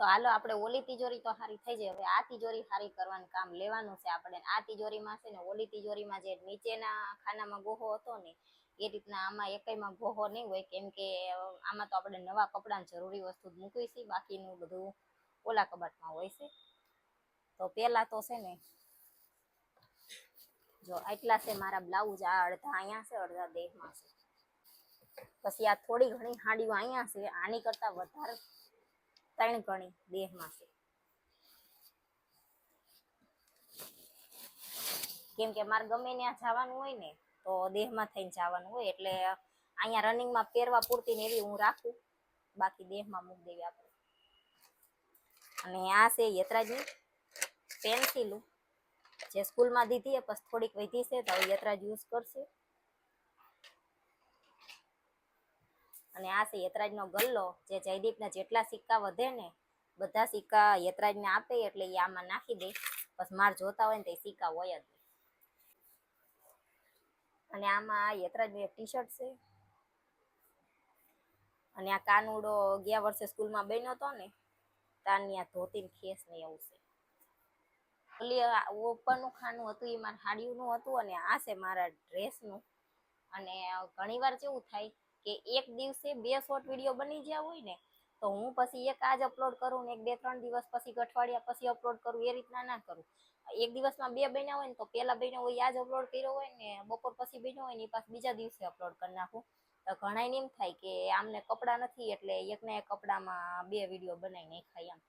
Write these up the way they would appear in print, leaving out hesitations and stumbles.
તો હાલો આપણે ઓલી તિજોરી તો સારી થઈ જાય, હવે આ તિજોરી સારી કરવાનું કામ લેવાનું છે આપણે. આ તિજોરીમાં છે ને ઓલી તિજોરીમાં જે નીચેના ખાનામાં ગોહો હતો ને એ રીતના આમાં એકયમાં ગોહો નહીં હોય, કેમ કે આમાં તો આપણે નવા કપડાં જરૂરી વસ્તુ જ મૂકવી છે, બાકીનું બધું ઓલા કબાટમાં હોય છે. તો પહેલા તો છે ને જો આટલા છે મારા બ્લાઉઝ, આ અડધા અહીંયા છે, અડધા દેહમાં છે. પછી આ થોડી ઘણી હાડીઓ અહીંયા છે, આની કરતાં વધારે 3 ગણી દેહમાં છે, કેમ કે મારે ગમે ત્યાં જવાનું હોય ને તો દેહમાં થઈને જવાનું હોય, એટલે અહીંયા રનિંગમાં પહેરવા પૂરતી ને એવી હું રાખું, બાકી દેહમાં મૂકી દેવી આપણે. અને આ છે યતરાજની પેન્સિલું, જે સ્કૂલમાં દીધી પછી થોડીક વધી છે તો યતરાજ યુઝ કરશે. અને આ છે યતરાજનો ગલ્લો, જે જયદીપના જેટલા સિક્કા વધે ને બધા સિક્કા યતરાજને આપે, એટલે એ આમાં નાખી દે, પછી માર જોતા હોય ને તો સિક્કા હોય જ. અને આમાં યતરાજનું એક ટી શર્ટ છે. અને આ કાનુડો ગયા વર્ષે સ્કૂલમાં બન્યો હતો ને તાની આ ધોતી ખેસ ને એવું છે. ઓલી ઉપરનું ખાનું હતું એ મારા હાડીઓનું હતું, અને આ છે મારા ડ્રેસનું. અને ઘણીવાર કેવું થાય કે એક દિવસે 2 શોર્ટ વિડીયો બની ગયા હોય ને તો હું પછી એક આજ અપલોડ કરું ને એક 2-3 દિવસ પછી અઠવાડિયા પછી અપલોડ કરું, એ રીતના ના કરું. એક દિવસમાં 2 બન્યા હોય ને તો પહેલા બન્યા હોય આજ અપલોડ કર્યો હોય ને બપોર પછી બન્યો હોય ને એ પાછું બીજા દિવસે અપલોડ કરી નાખું. તો ઘણાને એમ થાય કે આમને કપડાં નથી એટલે એકના એક કપડામાં 2 વિડીયો બનાવી નાખાય એમ,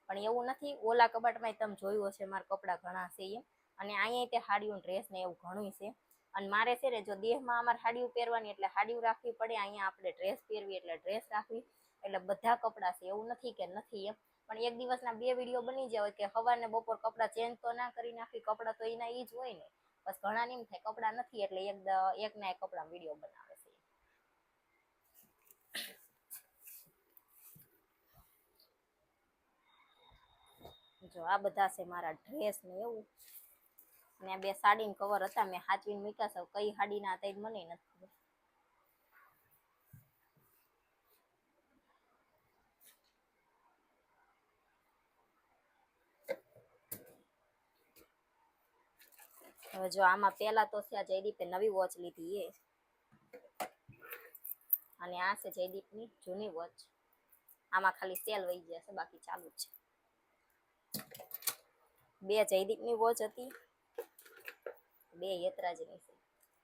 પણ એવું નથી. ઓલા કબાટમાં તમે જોયું હશે મારા કપડાં ઘણા છે એમ, અને અહીંયા તે હાડીયું ડ્રેસ ને એવું ઘણું છે. અને મારે છે ને જો દેહમાં અમારે હાડીયું પહેરવાની એટલે હાડીયું રાખવી પડે, અહીંયા આપણે ડ્રેસ પહેરવી એટલે ડ્રેસ રાખવી, એટલે બધા કપડાં છે, એવું નથી કે નથી એમ. પણ એક દિવસના 2 વિડીયો બની જાય હોય કે સવારને બપોર કપડાં ચેન્જ તો ના કરી નાખી, કપડાં તો એના ઈ જ હોય ને. બસ ઘણા એમ થાય કપડાં નથી એટલે એકના એક કપડાં વિડીયો બનાવે છે. જો આ બધા છે મારા ડ્રેસ ને એવું. ને 2 સાડીના કવર હતા, મેં સાચવીને મૂક્યા છે, કઈ સાડીના હતા એ મને નથી. હવે જો આમાં પહેલા તો છે જયદીપે નવી વોચ લીધી એ, અને આ છે જયદીપની જૂની વોચ. આમાં ખાલી સેલ વહી ગયા છે, બાકી ચાલુ જ છે. 2 જયદીપની વોચ હતી, 2 યતરાજની છે.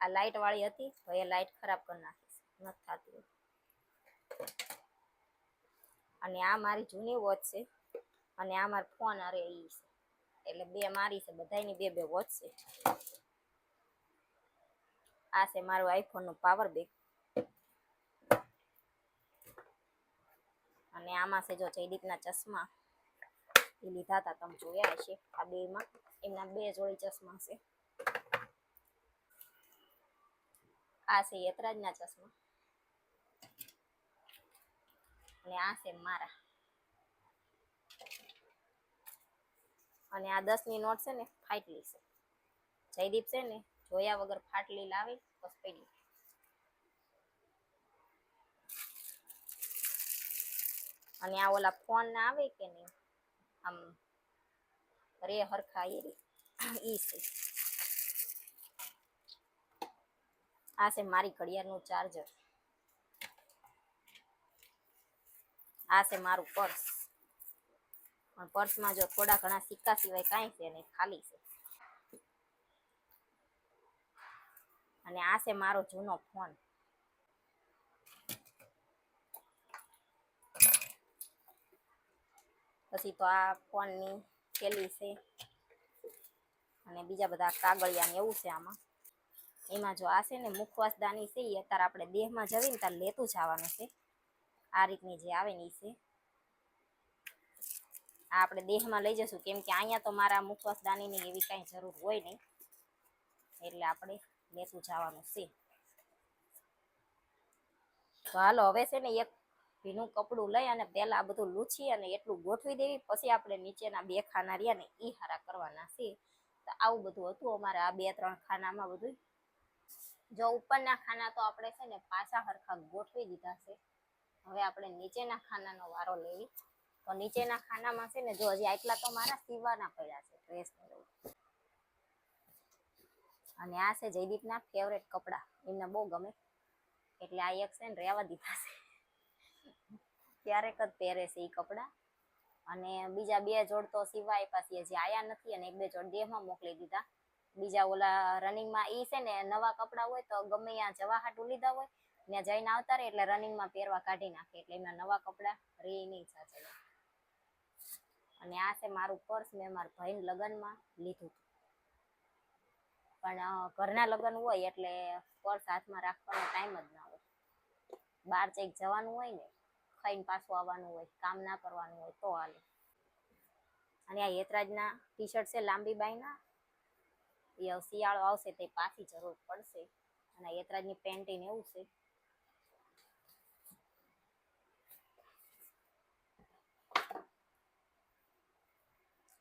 આ લાઇટ વાળી હતી તો એ લાઇટ ખરાબ કરી નાખી છે, નથી થતી. અને આ મારી જૂની વોચ છે, અને આ મારો ફોન અરે એ છે, એટલે 2 મારી છે, બધાની 2-2 વોચ છે. આ છે મારું આઈફોનનું પાવર બેંક. અને આમાં છે જો જયદીપના ચશ્મા, એ લીધા હતા તમે જોયા હશે. આ 2માં એમના 2 જોડી ચશ્મા છે. આ છે યતરાજના ચશ્મા, અને આ છે મારા. અને આ 10ની નોટ છે ને ફાટલી છે, જયદીપ છે ને જોયા વગર ફાટલી લાવે બસ પડી. અને આ ઓલા ફોન ના આવે કે નહીં આમ રે હરખા ઈ છે. આ છે મારી ઘડિયાળનું ચાર્જર. આ છે મારું પર્સ, પણ પર્સમાં જો થોડા ઘણા સિક્કા સિવાય કાંઈ છે નહીં, ખાલી છે. અને આ છે મારો જૂનો ફોન. પછી તો આ ફોનની થેલી છે, અને બીજા બધા કાગળિયા ને એવું છે આમાં. એમાં જો આ છે ને મુખવાસદાની છે, એ અત્યારે આપણે દેહમાં જવી ને ત્યારે લેતું જવાનું છે. આ રીતની જે આવે ને એ છે, આ આપણે દેહમાં લઈ જશું, કેમ કે અહીંયા તો મારા મુખવાસદાનીની એવી કાંઈ જરૂર હોય નહીં, એટલે આપણે લેતું જવાનું છે. તો હાલો હવે છે ને એક ભીનું કપડું લઈ અને પહેલા આ બધું લૂછી અને એટલું ગોઠવી દેવી, પછી આપણે નીચેના 2 ખાના રહ્યા ને એ હારા કરવાના છે. તો આવું બધું હતું અમારે આ 2-3 ખાનામાં બધું. જો ઉપરના ખાના તો આપણે છે ને પાછા હરખા ગોઠવી દીધા છે. હવે આપણે નીચેના ખાનાનો વારો લેવી. તો નીચેના ખાનામાં છે ને જો હજી આટલા તો મારા સીવાના પડ્યા છે ડ્રેસ ને એવું. અને આ છે જયદીપના ફેવરેટ કપડા, એમને બહુ ગમે એટલે આ એક છે ને રહેવા દીધા છે. ક્યારેક જ પહેરે છે એ કપડા. અને બીજા 2 જોડ તો સીવા આપ્યા છે, હજી આયા નથી, અને 1-2 જોડ દેહમાં મોકલી દીધા. બીજા ઓલા રનિંગમાં ઈ છે ને નવા કપડા હોય તો ગમે ત્યાં જવા હાટું લીધા હોય, ત્યાં જઈને આવતા રહે એટલે રનિંગમાં પહેરવા કાઢી નાખે, એટલે એમના નવા કપડા રે નહીં સાચે. અને આ છે મારું પર્સ, મેં મારા ભાઈને લગ્નમાં લીધું હતું. પણ ઘરના લગ્ન હોય એટલે પર્સ હાથમાં રાખવાનો ટાઈમ જ ના હોય. બહાર ચેક જવાનું હોય ને, ખાઈને પાછું આવવાનું હોય, કામ ના કરવાનું હોય તો હાલે. અને આ યતરાજના ટી શર્ટ છે લાંબી બાયના, એ શિયાળો આવશે તે પાછી જરૂર પડશે. અને યતરાજની પેન્ટીને એવું છે.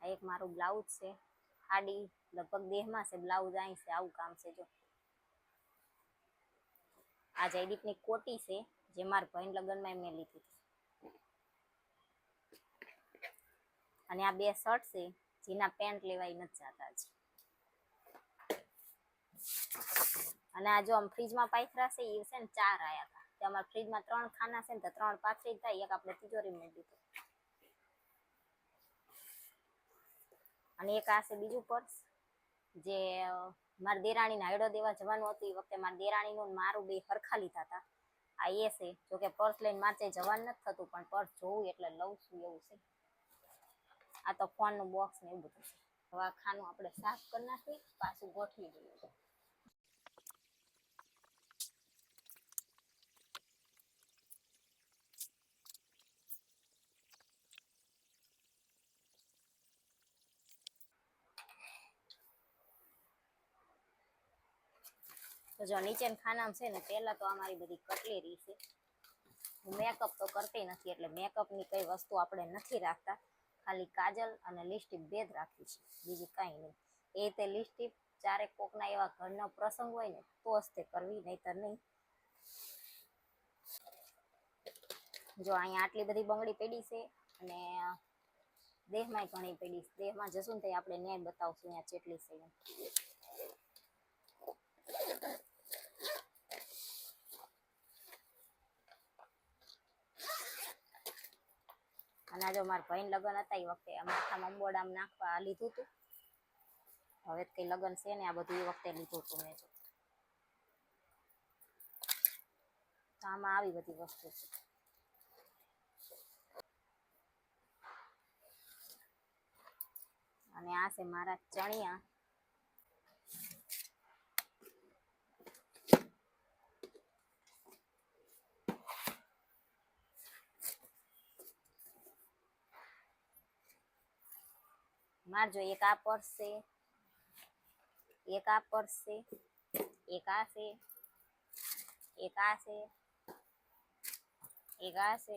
આ એક મારું બ્લાઉઝ છે, હાડી લગભગ દેહમાં છે, બ્લાઉઝ અહીં છે, આવું કામ છે જો. આ જયદીપની કોટી છે, જે મારા ભાઈ લગ્નમાં મેં લીધી હતી. અને આ 2 શર્ટ છે, જેના પેન્ટ લેવાય નથી જતા છે. અને આ જો આમ ફ્રીજમાં પાથરા છે, એ છે ને 4 આયા હતા. કે અમારા ફ્રીજમાં 3 ખાના છે ને તો 3 પાથરી થાય, એક આપણે તિજોરીમાં દીધું. અને એક આ છે બીજું પર્સ, જે મારા દેરાણીને હાયડો દેવા જવાનું હતું, એ વખતે મારા દેરાણીનું મારું 2 સરખા લીધા હતા. આ એ છે, જોકે પર્સ લઈને મારે જવાનું નથી થતું, પણ પર્સ જોવું એટલે લઉં છું એવું છે. આ તો ફોનનું બોક્સ ને એવું બધું છે. હવે આ ખાનું આપણે સાફ કરી નાખી, પાછું ગોઠવી દઈએ. તો જો નીચેના ખાનામાં છે ને, પહેલા તો અમારી બધી કટલેરી છે. હું મેકઅપ તો કરતી નથી, એટલે મેકઅપની કઈ વસ્તુ આપણે નથી રાખતા. ખાલી કાજલ અને લિપસ્ટિક 2 જ રાખી છે, બીજી કાંઈ નહીં. એ તે લિપસ્ટિક ચારેક કોકના એવા ઘરનો પ્રસંગ હોય ને તો જ તે કરવી, નહીતર નહીં. જો અહીંયા આટલી બધી બંગડી પડી છે, અને દેહમાં ઘણી પડી છે. દેહમાં જશું ને તો આપણે ન્યાય બતાવશું અહીંયા ચેટલી છે. અને જો મારા ભાઈને લગ્ન હતા એ વખતે માથામાં અંબોડામાં નાખવા લીધું હતું. હવે કઈ લગ્ન છે ને, આ બધું એ વખતે લીધું હતું મેં. જો તો આમાં આવી બધી વસ્તુ છે. અને આ છે મારા ચણિયા. મારજો એક આ પર્સ છે, એક આ પર્સ છે, એક આ છે, એક આ છે, એક આ છે,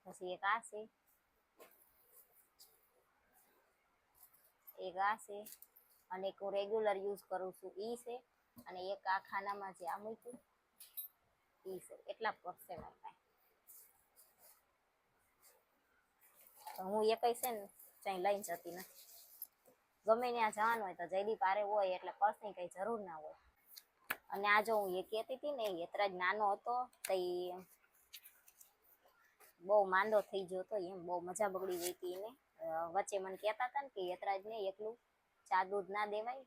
પછી એક આ છે, એક આ છે, અને એક હું રેગ્યુલર યુઝ કરું છું ઈ છે, અને એક આ ખાનામાં જે આ મૂક્યું ઈ છે. એટલા પર્સ છે મારી પાસે. તો હું એ કઈ છે ને ક્યાંય લઈને જતી નથી. ગમે ત્યાં જવાનું હોય તો જયદીપ હારે હોય એટલે પર્સની કઈ જરૂર ના હોય. અને આ જો હું એ કહેતી હતી ને, યતરાજ નાનો હતો તો એ બહુ માંદો થઈ ગયો હતો, એમ બહુ મજા બગડી ગઈ હતી એને. વચ્ચે મને કહેતા હતા ને કે યતરાજને એકલું ચા દૂધ ના દેવાય,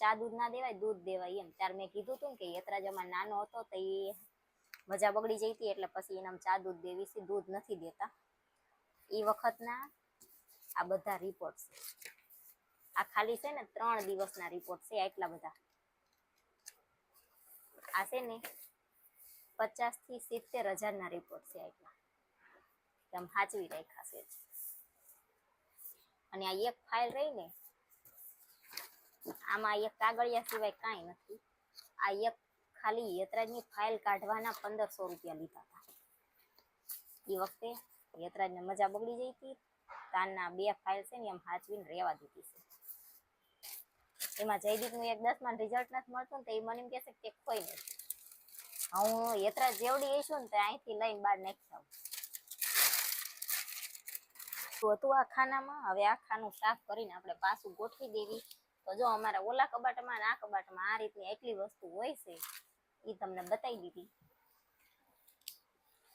ચા દૂધ ના દેવાય, દૂધ દેવાય એમ. ત્યારે મેં કીધું હતું ને કે યતરાજ અમાર નાનો હતો તો એ મજા બગડી જઈ હતી, એટલે પછી એને ચા દૂધ દેવી છે, દૂધ નથી દેતા. એ વખતના આ બધા રિપોર્ટ છે. આ ખાલી છે ને 3 દિવસના રિપોર્ટ છે, આટલા બધા. આ છે ને 50 થી 70,000 ના રિપોર્ટ છે આટલા. આમ સાચવી રાખ્યા છે. અને આ એક ફાઇલ રહી ને, આમાં એક કાગળિયા સિવાય કાંઈ નથી. આ એક ખાલી યતરાજની ફાઇલ કાઢવાના 1500 રૂપિયા લીધા હતા. એ વખતે યતરાજને મજા બગડી જઈ હતી, તાનના 2 ફાઇલ છે ને એમ હાચવીને રહેવા દીધી છે. એમાં જયદીપનું એક 10માં રિઝલ્ટ નથી મળતું ને તો એ મને એમ કહેશે કે કોઈ નથી. હું યત્રા જેવડી હઈશું ને તો અહીંથી લઈને બહાર નાખી આવું. હતું આ ખાનામાં, હવે આ ખાનું સાફ કરીને આપણે પાછું ગોઠવી દેવી. તો જો અમારા ઓલા કબાટમાં અને આ કબાટમાં આ રીતની એટલી વસ્તુ હોય છે, એ તમને બતાવી દીધી.